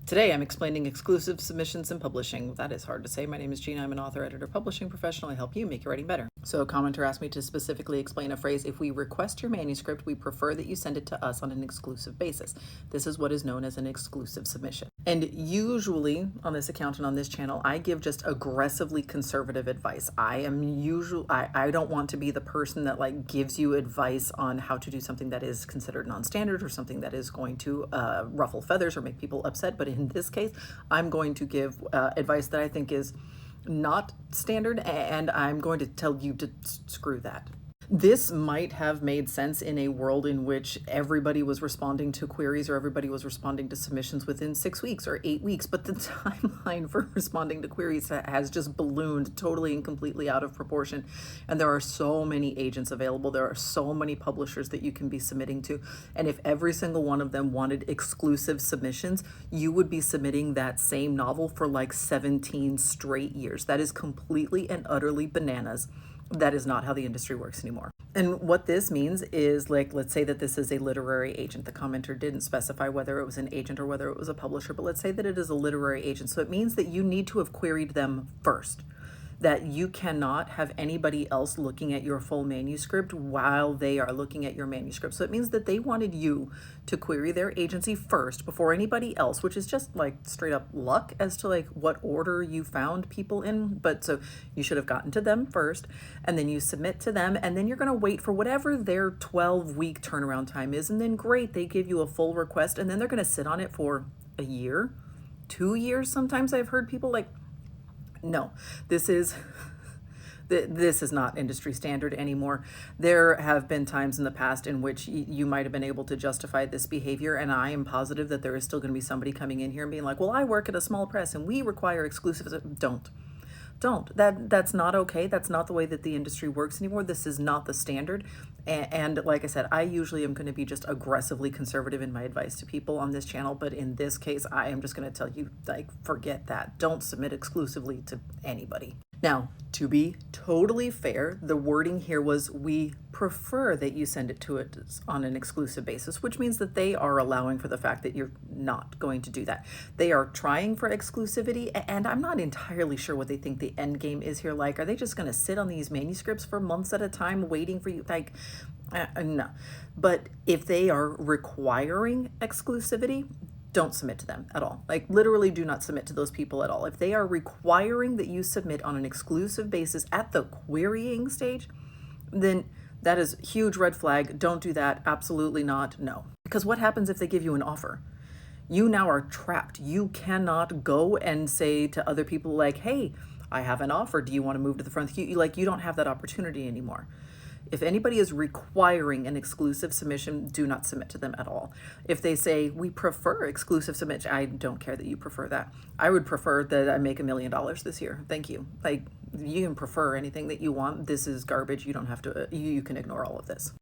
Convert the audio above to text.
Today, I'm explaining exclusive submissions and publishing. That is hard to say. My name is Gina. I'm an author, editor, publishing professional. I help you make your writing better. So a commenter asked me to specifically explain a phrase. If we request your manuscript, we prefer that you send it to us on an exclusive basis. This is what is known as an exclusive submission. And usually on this account and on this channel, I give just aggressively conservative advice. I don't want to be the person that gives you advice on how to do something that is considered non-standard or something that is going to ruffle feathers or make people upset. But in this case, I'm going to give advice that I think is not standard, and I'm going to tell you to screw that. This might have made sense in a world in which everybody was responding to queries or everybody was responding to submissions within 6 weeks or 8 weeks, but the timeline for responding to queries has just ballooned totally and completely out of proportion. And there are so many agents available. There are so many publishers that you can be submitting to. And if every single one of them wanted exclusive submissions, you would be submitting that same novel for 17 straight years. That is completely and utterly bananas. That is not how the industry works anymore. And what this means is, let's say that this is a literary agent. The commenter didn't specify whether it was an agent or whether it was a publisher, but let's say that it is a literary agent. So it means that you need to have queried them first, that you cannot have anybody else looking at your full manuscript while they are looking at your manuscript. So it means that they wanted you to query their agency first before anybody else, which is just straight up luck as to what order you found people in. But so you should have gotten to them first, and then you submit to them, and then you're going to wait for whatever their 12-week turnaround time is. And then great, they give you a full request, and then they're going to sit on it for a year, 2 years. Sometimes I've heard people no, this is not industry standard anymore. There have been times in the past in which you might have been able to justify this behavior, and I am positive that there is still going to be somebody coming in here and being like, well, I work at a small press and we require exclusive. Don't. That's not okay. That's not the way that the industry works anymore. This is not the standard. And like I said, I usually am going to be just aggressively conservative in my advice to people on this channel. But in this case, I am just going to tell you, forget that. Don't submit exclusively to anybody. Now, to be totally fair, the wording here was, we prefer that you send it to us on an exclusive basis, which means that they are allowing for the fact that you're not going to do that. They are trying for exclusivity, and I'm not entirely sure what they think the end game is here. Are they just going to sit on these manuscripts for months at a time waiting for you? No. But if they are requiring exclusivity, don't submit to them at all. Literally do not submit to those people at all. If they are requiring that you submit on an exclusive basis at the querying stage, then that is a huge red flag. Don't do that. Absolutely not. No. Because what happens if they give you an offer? You now are trapped. You cannot go and say to other people hey, I have an offer. Do you want to move to the front? You don't have that opportunity anymore. If anybody is requiring an exclusive submission, do not submit to them at all. If they say, we prefer exclusive submission, I don't care that you prefer that. I would prefer that I make $1 million this year. Thank you. You can prefer anything that you want. This is garbage. You don't have to, you can ignore all of this.